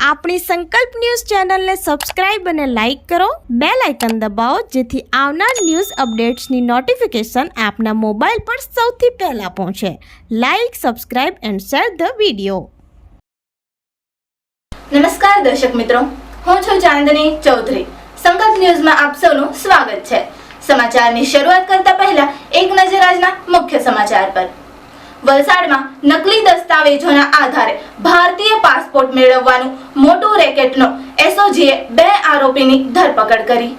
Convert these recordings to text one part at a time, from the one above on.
આપણી સંકલ્પ ન્યૂઝ ચેનલને સબસ્ક્રાઇબ અને લાઇક કરો, બેલ આઇકન દબાવો જેથી આવનાર ન્યૂઝ અપડેટ્સની નોટિફિકેશન આપના મોબાઈલ પર સૌથી પહેલા પહોંચે. Like, subscribe and share the video. નમસ્કાર દર્શક મિત્રો, હું છું ચાંદની ચૌધરી. સંકલ્પ ન્યૂઝમાં આપ સૌનું સ્વાગત છે. સમાચારની શરૂઆત કરતા પહેલા એક નજર આજના મુખ્ય સમાચાર પર. વલસાડમાં નકલી દસ્તાવેજોના આધારે ભારતીય પાસપોર્ટ મેળવવાનું મોટું રેકેટનો એસઓજીએ 2 આરોપીની ધરપકડ કરી.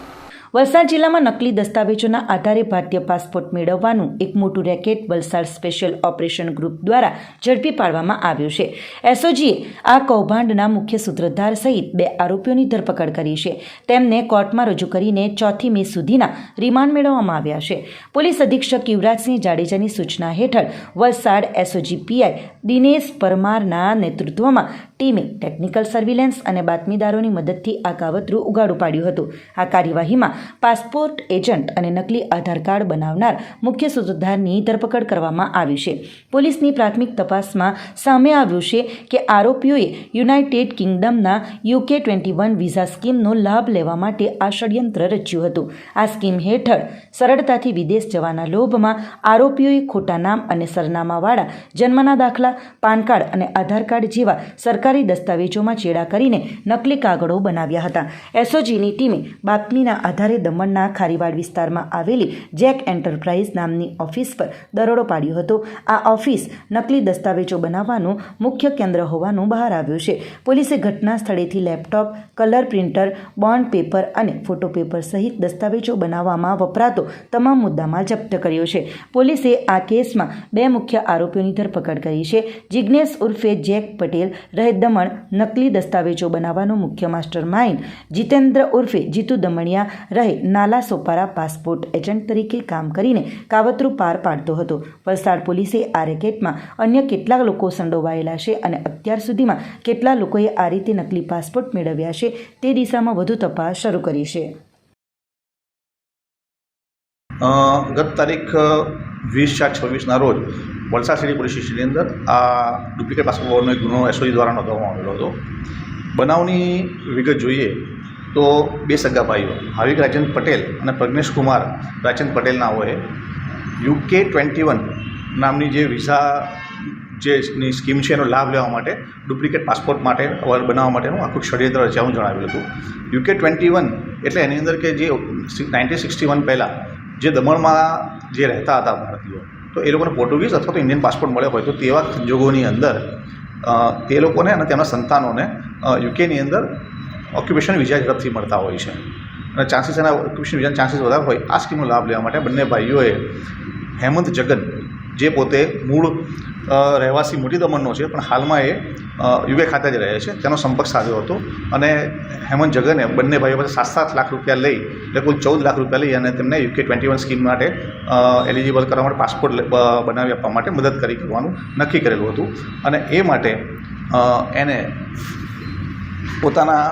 વલસાડ જિલ્લામાં નકલી દસ્તાવેજોના આધારે ભારતીય પાસપોર્ટ મેળવવાનું એક મોટું racket Valsad special operation group દ્વારા ઝડપી પાડવામાં આવ્યું છે. એસઓજીએ આ કૌભાંડના મુખ્ય સૂત્રધાર સહિત 2 આરોપીઓની ધરપકડ કરી છે. તેમને કોર્ટમાં રજૂ કરીને 4 મે સુધીના રિમાન્ડ મેળવવામાં આવ્યા છે. પોલીસ અધિક્ષક યુવરાજસિંહ જાડેજાની સૂચના હેઠળ વલસાડ એસઓજી પીઆઈ દિનેશ પરમારના નેતૃત્વમાં ટીમે ટેકનિકલ સર્વેલન્સ અને બાતમીદારોની મદદથી આ કાવતરું ઉગાડું પાડ્યું હતું. આ કાર્યવાહીમાં પાસપોર્ટ એજન્ટ અને નકલી આધાર કાર્ડ બનાવનાર મુખ્ય સૂત્રધારની ધરપકડ કરવામાં આવી છે. પોલીસની પ્રાથમિક તપાસમાં સામે આવ્યું છે કે આરોપીઓએ યુનાઇટેડ કિંગડમના UK-21 વિઝા સ્કીમનો લાભ લેવા માટે આ ષડયંત્ર રચ્યું હતું. આ સ્કીમ હેઠળ સરળતાથી વિદેશ જવાના લોભમાં આરોપીઓએ ખોટા નામ અને સરનામાવાળા જન્મના દાખલા, પાન કાર્ડ અને આધાર કાર્ડ જેવા સરકારી દસ્તાવેજોમાં ચેડા કરીને નકલી કાગળો બનાવ્યા હતા. એસઓજીની ટીમે બાતમીના આધારે દમણના ખારીવાડ વિસ્તારમાં આવેલી જેક એન્ટરપ્રાઇઝ નામની ઓફિસ પર દરોડો પાડ્યો હતો. આ ઓફિસ નકલી દસ્તાવેજો બનાવવાનું મુખ્ય કેન્દ્ર હોવાનું બહાર આવ્યું છે. પોલીસે ઘટના સ્થળેથી laptop, colour printer, bond paper અને ફોટો પેપર સહિત દસ્તાવેજો બનાવવામાં વપરાતો તમામ મુદ્દામાલ જપ્ત કર્યો છે. પોલીસે આ કેસમાં 2 મુખ્ય આરોપીઓની ધરપકડ કરી છે. જિગ્નેશ ઉર્ફે જેક પટેલ રહે દમણ નકલી દસ્તાવેજો બનાવવાનો મુખ્ય માસ્ટર માઇન્ડ, જીતેન્દ્ર ઉર્ફે જીતુ દમણિયા રહે નાલા સોપારા પાસપોર્ટ એજન્ટ તરીકે કામ કરીને કાવતરું પાર પાડતો હતો. વલસાડ પોલીસે આ રેકેટમાં અન્ય કેટલાક લોકો સંડોવાયેલા છે અને અત્યાર સુધીમાં કેટલા લોકોએ આ રીતે નકલી પાસપોર્ટ મેળવ્યા છે તે દિશામાં વધુ તપાસ શરૂ કરી છે. ગત તારીખ 20/4/26ના રોજ વલસાડ સિટી પોલીસ સ્ટેશનની અંદર આ ડુપ્લિકેટ પાસપોર્ટ હોવાનો એક ગુનો એસઓજી દ્વારા નોંધવામાં આવેલો હતો. બનાવની વિગત જોઈએ તો 2 સગા ભાઈઓ ભાવિક રાજેન્દ્ર પટેલ અને પ્રજ્ઞેશ કુમાર રાજેન્દ્ર પટેલનાઓએ UK-21 નામની જે વિઝા જેની સ્કીમ છે એનો લાભ લેવા માટે ડુપ્લિકેટ પાસપોર્ટ માટે બનાવવા માટેનું આખું ષડયંત્ર રચાવાનું જણાવ્યું હતું. UK-21 એટલે એની અંદર કે જે 1961 પહેલાં જે દમણમાં જે રહેતા હતા ભારતીયો, તો એ લોકોને પોર્ટુગીઝ અથવા તો ઇન્ડિયન પાસપોર્ટ મળ્યો હોય તો તેવા સંજોગોની અંદર તે લોકોને અને તેમના સંતાનોને યુકેની અંદર ઓક્યુપેશન વિઝા ઝડપથી મળતા હોય છે અને ચાન્સીસ એના ઓક્યુપેશન વિઝાના ચાન્સીસ વધારે હોય. આ સ્કીમનો લાભ લેવા માટે બંને ભાઈઓએ હેમંત જગન, જે પોતે મૂળ રહેવાસી મોટી દમણનો છે પણ હાલમાં એ યુકે ખાતે જ રહે છે, તેનો સંપર્ક સાધ્યો હતો અને હેમંત જગને બંને ભાઈઓ પાસે 7 લાખ રૂપિયા લઈ એટલે કુલ 14 લાખ રૂપિયા લઈ અને તેમને UK-21 સ્કીમ માટે એલિજિબલ કરવા માટે પાસપોર્ટ બનાવી આપવા માટે મદદ કરવાનું નક્કી કરેલું હતું. અને એ માટે એને પોતાના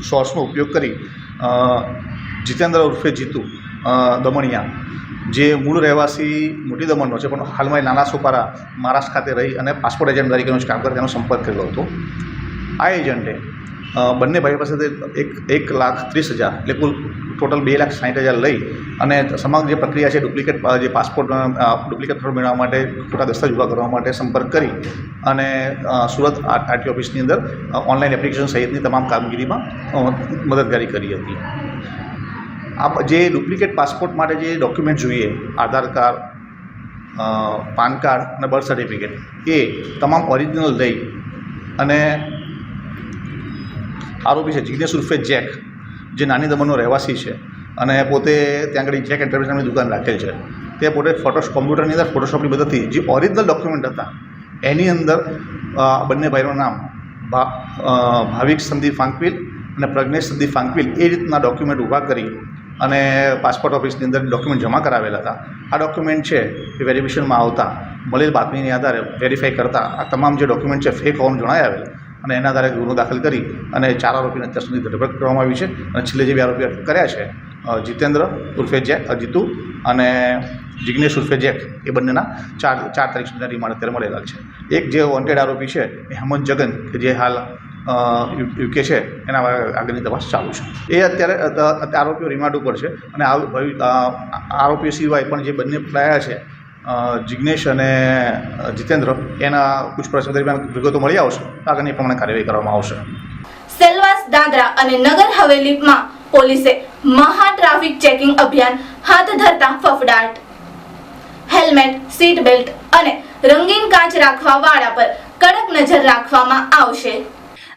સોર્સનો ઉપયોગ કરી જીતેન્દ્ર ઉર્ફે જીતુ દમણિયા, જે મૂળ રહેવાસી મોટી દમણનો છે પણ હાલમાં નાના સોપારા મહારાષ્ટ્ર ખાતે રહી અને પાસપોર્ટ એજન્ટ તરીકેનું કામ કરે તેનો સંપર્ક કરેલો હતો. આ એજન્ટે બંને ભાઈઓ પાસેથી 1,30,000 એટલે કુલ ટોટલ 2,60,000 લઈ અને સમગ્ર જે પ્રક્રિયા છે ડુપ્લિકેટ જે પાસપોર્ટ ડુપ્લિકેટ મેળવવા માટે ખોટા દસ્તાવેજ ઊભા કરવા માટે સંપર્ક કરી અને સુરત આરટીઓ ઓફિસની અંદર ઓનલાઈન એપ્લિકેશન સહિતની તમામ કામગીરીમાં મદદગારી કરી હતી. આ જે ડુપ્લિકેટ પાસપોર્ટ માટે જે ડોક્યુમેન્ટ જોઈએ, આધાર કાર્ડ, પાન કાર્ડ અને બર્થ સર્ટિફિકેટ, એ તમામ ઓરિજિનલ લઈ અને આરોપી છે જિગ્નેશ ઉર્ફે જેક, જે નાની દમણનો રહેવાસી છે અને પોતે ત્યાં આગળ જેક એન્ટરપ્રાઇઝ નામની દુકાન રાખેલ છે, તે પોતે કોમ્પ્યુટરની અંદર ફોટોશોપની મદદથી જે ઓરિજિનલ ડોક્યુમેન્ટ હતા એની અંદર બંને ભાઈઓનું નામ ભાવિક સંદીપ ફાંકવિલ અને પ્રજ્ઞેશ સંદીપ ફાંકવિલ એ રીતના ડોક્યુમેન્ટ ઊભા કરી અને પાસપોર્ટ ઓફિસની અંદર ડોક્યુમેન્ટ જમા કરાવેલા હતા. આ ડોક્યુમેન્ટ છે એ વેરિફિકેશનમાં આવતા મળેલ બાતમીની આધારે વેરીફાઈ કરતા આ તમામ જે ડોક્યુમેન્ટ છે ફેક હોવાનું જણાય આવેલ અને એના આધારે ગુનો દાખલ કરી અને 4 આરોપીને અત્યાર સુધી ધરપકડ કરવામાં આવી છે. અને છેલ્લે જે 2 આરોપી અટક કર્યા છે જીતેન્દ્ર ઉર્ફે જીતુ અને જિગ્નેશ ઉર્ફે જેક, એ બંનેના 4 તારીખ સુધીના રિમાન્ડ અત્યારે મળેલા છે. એક જે વોન્ટેડ આરોપી છે એ હેમંત જગન, કે જે હાલ યુકે છે એના આગળની તપાસ ચાલુ છે. એ અત્યારે આરોપીઓ રિમાન્ડ ઉપર છે અને આરોપીઓ સિવાય પણ જે બંને પકડાયા છે જિગ્નેશ અને જીતેન્દ્ર એના પૂછપરછ દરમિયાન વિગતો મળી આવશે. આગળની પ્રમાણે કાર્યવાહી કરવામાં આવશે. સેલવાસ, દાદરા અને નગર હવેલીમાં પોલીસે મહા ટ્રાફિક ચેકિંગ અભિયાન હાથ ધરતા ફફડાટ. હેલ્મેટ, સીટ બેલ્ટ અને રંગીન કાચ રાખવા વાળા પર કડક નજર રાખવામાં આવશે.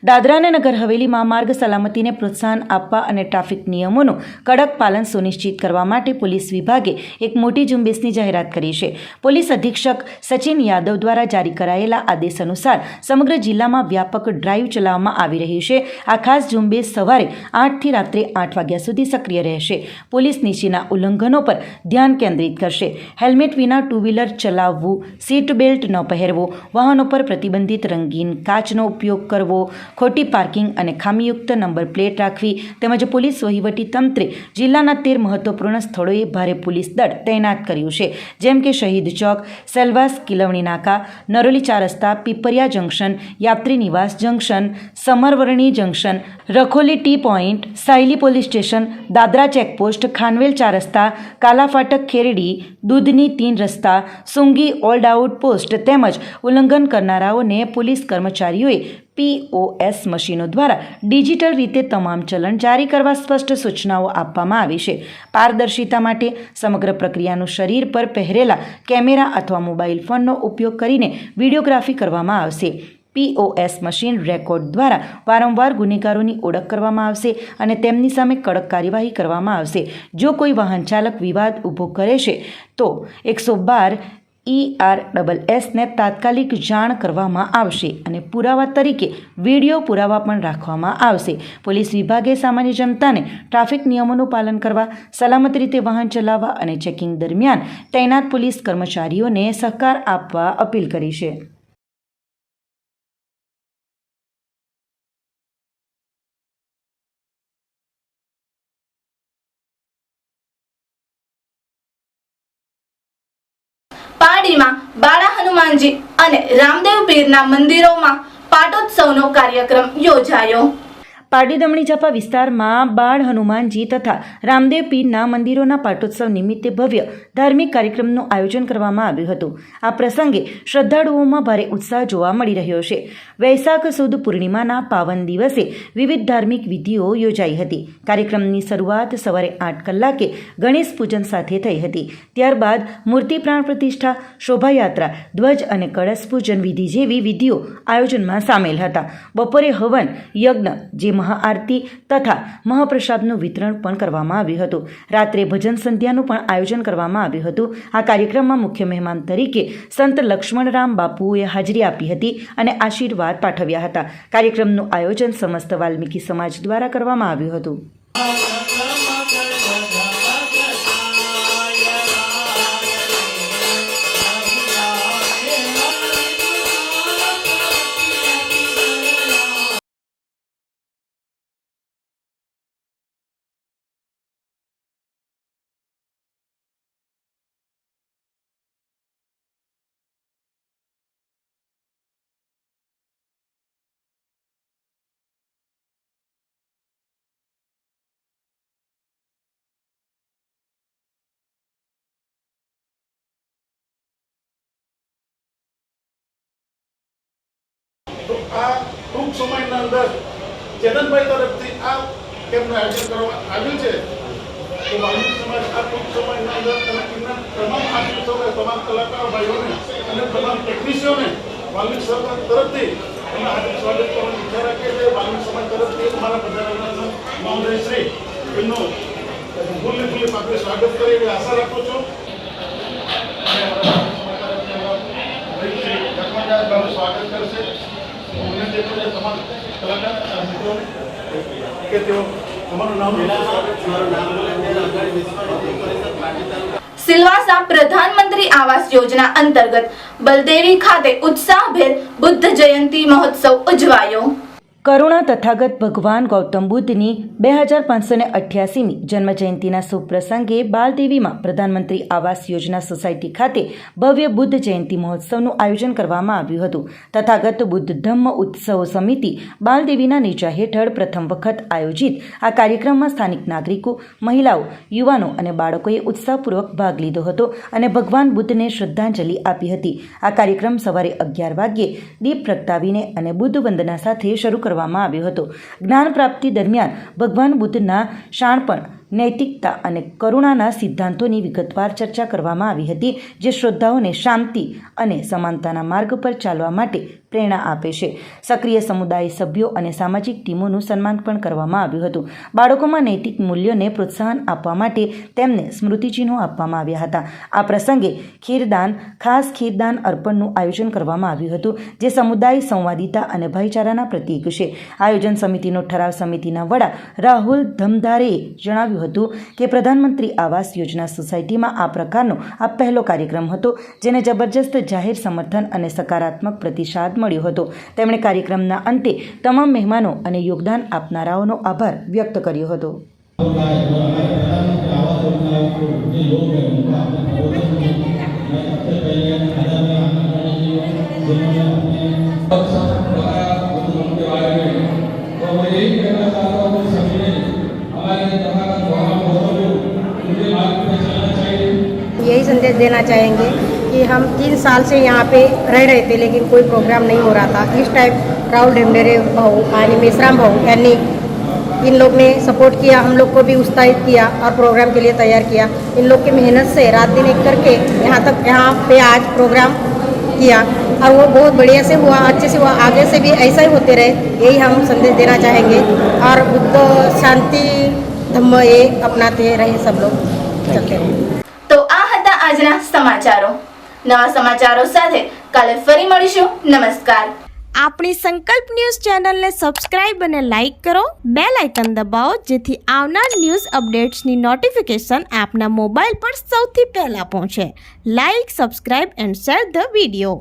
દાદરા અને નગર હવેલીમાં માર્ગ સલામતીને પ્રોત્સાહન આપવા અને ટ્રાફિક નિયમોનું કડક પાલન સુનિશ્ચિત કરવા માટે પોલીસ વિભાગે એક મોટી ઝુંબેશની જાહેરાત કરી છે. પોલીસ અધિક્ષક સચિન યાદવ દ્વારા જારી કરાયેલા આદેશ અનુસાર સમગ્ર જિલ્લામાં વ્યાપક ડ્રાઈવ ચલાવવામાં આવી રહી છે. આ ખાસ ઝુંબેશ સવારે 8થી રાત્રે 8 વાગ્યા સુધી સક્રિય રહેશે. પોલીસ નીચેના ઉલ્લંઘનો પર ધ્યાન કેન્દ્રિત કરશે. હેલ્મેટ વિના ટુ વ્હીલર ચલાવવું, સીટ બેલ્ટ ન પહેરવો, વાહનો પર પ્રતિબંધિત રંગીન કાચનો ઉપયોગ કરવો, ખોટી પાર્કિંગ અને ખામીયુક્ત નંબર પ્લેટ રાખવી તેમજ પોલીસ વહીવટી તંત્રે જિલ્લાના 13 મહત્વપૂર્ણ સ્થળોએ ભારે પોલીસ દળ તૈનાત કર્યું છે. જેમ કે શહીદ ચોક, સેલવાસ કિલવણી નાકા, નરોલી 4 રસ્તા, Pipariya junction, Yatri Niwas junction, Samarvarni junction, Rakholi T point, Sayli police station, Dadra checkpost, Khanvel 4 રસ્તા, કાલાફાટક ખેરડી, દૂધની 3 રસ્તા, સુંગી ઓલ્ડ આઉટ પોસ્ટ તેમજ ઉલ્લંઘન કરનારાઓને પોલીસ કર્મચારીઓએ POS મશીનો દ્વારા ડિજિટલ રીતે તમામ ચલણ જારી કરવા સ્પષ્ટ સૂચનાઓ આપવામાં આવી છે. પારદર્શિતા માટે સમગ્ર પ્રક્રિયાનું શરીર પર પહેરેલા કેમેરા અથવા મોબાઈલ ફોનનો ઉપયોગ કરીને વિડીયોગ્રાફી કરવામાં આવશે. POS મશીન રેકોર્ડ દ્વારા વારંવાર ગુનેગારોની ઓળખ કરવામાં આવશે અને તેમની સામે કડક કાર્યવાહી કરવામાં આવશે. જો કોઈ વાહન ચાલક વિવાદ ઊભો કરે છે તો 112 ERSS ને તાત્કાલિક જાણ કરવામાં આવશે અને પુરાવા તરીકે વિડીયો પુરાવા પણ રાખવામાં આવશે. પોલીસ વિભાગે સામાન્ય જનતાને ટ્રાફિક નિયમોનું પાલન કરવા, સલામત રીતે વાહન ચલાવવા અને ચેકિંગ દરમિયાન તૈનાત પોલીસ કર્મચારીઓને સહકાર આપવા અપીલ કરી છે. પાડીમાં બાળા હનુમાનજી અને રામદેવ પીરના મંદિરોમાં પાટોત્સવનો કાર્યક્રમ યોજાયો. પારડી દમણી ઝાપા વિસ્તારમાં બાળ હનુમાનજી તથા રામદેવ પીરના મંદિરોના પાટોત્સવ નિમિત્તે ભવ્ય ધાર્મિક કાર્યક્રમનું આયોજન કરવામાં આવ્યું હતું. આ પ્રસંગે શ્રદ્ધાળુઓમાં ભારે ઉત્સાહ જોવા મળી રહ્યો છે. વૈશાખ સુદ પૂર્ણિમાના પાવન દિવસે વિવિધ ધાર્મિક વિધિઓ યોજાઈ હતી. કાર્યક્રમની શરૂઆત સવારે 8 કલાકે ગણેશ પૂજન સાથે થઈ હતી. ત્યારબાદ મૂર્તિ પ્રાણ પ્રતિષ્ઠા, શોભાયાત્રા, ધ્વજ અને કળશ પૂજન વિધિ જેવી વિધિઓ આયોજનમાં સામેલ હતા. બપોરે હવન યજ્ઞ, જે મહાઆરતી તથા મહાપ્રસાદનું વિતરણ પણ કરવામાં આવ્યું હતું. રાત્રે ભજન સંધ્યાનું પણ આયોજન કરવામાં આવ્યું હતું. આ કાર્યક્રમમાં મુખ્ય મહેમાન તરીકે સંત લક્ષ્મણરામ બાપુએ હાજરી આપી હતી અને આશીર્વાદ પાઠવ્યા હતા. કાર્યક્રમનું આયોજન સમસ્ત વાલ્મીકી સમાજ દ્વારા કરવામાં આવ્યું હતું. તો આ ટૂંક સમયના અંદર ચેતનભાઈ તરફથી આ કેમ્પનું આયોજન કરવામાં આવ્યું છે. તો વાલ્મીકી સમાજ આ ટૂંક સમયના અંદર તમામ આર્ટિસ્ટોને, તમામ કલાકારો ભાઈઓને અને તમામ ટેકનિશિયનોને વાલ્મીકી સમાજ તરફથી એમના હાર્દિક સ્વાગત કરવાની ઈચ્છા રાખે છે. વાલ્મીકી સમાજ તરફથી અમારા પધારેલા મહોદય શ્રી એમનું ફૂલ્લી પાકું સ્વાગત કરે એવી આશા રાખું છું. સ્વાગત કરશે તમામ કલાકાર મિત્રોને કે તેઓ તમારું નામ. સિલવાસા પ્રધાનમંત્રી આવાસ યોજના અંતર્ગત બલદેવી ખાતે ઉત્સાહભેર બુદ્ધ જયંતિ મહોત્સવ ઉજવાયો. કરુણા તથાગત ભગવાન ગૌતમ બુદ્ધની 2588મી જન્મજયંતિના શુભ પ્રસંગે બાલદેવીમાં પ્રધાનમંત્રી આવાસ યોજના સોસાયટી ખાતે ભવ્ય બુદ્ધ જયંતિ મહોત્સવનું આયોજન કરવામાં આવ્યું હતું. તથાગત બુદ્ધ ધમ્મ ઉત્સવ સમિતિ બાલદેવીના નેજા હેઠળ પ્રથમ વખત આયોજિત આ કાર્યક્રમમાં સ્થાનિક નાગરિકો, મહિલાઓ, યુવાનો અને બાળકોએ ઉત્સાહપૂર્વક ભાગ લીધો હતો અને ભગવાન બુદ્ધને શ્રદ્ધાંજલિ આપી હતી. આ કાર્યક્રમ સવારે 11 વાગ્યે દીપ પ્રગટાવીને અને બુદ્ધ વંદના સાથે શરૂ કરવામાં આવ્યો હતો. જ્ઞાન પ્રાપ્તિ દરમિયાન ભગવાન બુદ્ધના શાણપણ, નૈતિકતા અને કરુણાના સિદ્ધાંતોની વિગતવાર ચર્ચા કરવામાં આવી હતી, જે શ્રોતાઓને શાંતિ અને સમાનતાના માર્ગ પર ચાલવા માટે પ્રેરણા આપે છે. સક્રિય સમુદાય સભ્યો અને સામાજિક ટીમોનું સન્માન પણ કરવામાં આવ્યું હતું. બાળકોમાં નૈતિક મૂલ્યોને પ્રોત્સાહન આપવા માટે તેમને સ્મૃતિચિહ્નો આપવામાં આવ્યા હતા. આ પ્રસંગે ખાસ ખીરદાન અર્પણનું આયોજન કરવામાં આવ્યું હતું, જે સમુદાય સંવાદિતા અને ભાઈચારાના પ્રતીક છે. આયોજન સમિતિનો ઠરાવ સમિતિના વડા રાહુલ ધમધારેએ જણાવ્યું હતું કે પ્રધાનમંત્રી આવાસ યોજના સોસાયટીમાં આ પ્રકારનો આ પહેલો કાર્યક્રમ હતો, જેને જબરજસ્ત જાહેર સમર્થન અને સકારાત્મક પ્રતિસાદ મળ્યો હતો. તેમણે કાર્યક્રમના અંતે તમામ મહેમાનો અને યોગદાન આપનારાઓનો આભાર વ્યક્ત કર્યો હતો. यही संदेश देना चाहेंगे कि हम 3 साल से यहाँ पे रह रहे थे, लेकिन कोई प्रोग्राम नहीं हो रहा था. इस टाइम राहुल ढेमडेरे भाऊ आणि मेश्राम भाऊ यानी इन लोग ने सपोर्ट किया, हम लोग को भी उत्साहित किया और प्रोग्राम के लिए तैयार किया. इन लोग की मेहनत से रात दिन एक करके यहाँ पे आज प्रोग्राम किया और वो बहुत बढ़िया से हुआ, अच्छे से हुआ. आगे से भी ऐसा ही होते रहे, यही हम संदेश देना चाहेंगे. और बुद्ध शांति धम्म ये अपनाते रहे सब लोग, चलते रहे. તો આ હતા આજના સમાચારો. નવા સમાચારો સાથે કાલે ફરી મળીશું. નમસ્કાર. આપણી સંકલ્પ ન્યૂઝ ચેનલને સબસ્ક્રાઇબ અને લાઇક કરો, બેલ આઇકન દબાવો, જેથી આવનાર ન્યૂઝ અપડેટ્સની નોટિફિકેશન આપના મોબાઈલ પર સૌથી પહેલા પહોંચે. Like, subscribe and share the video.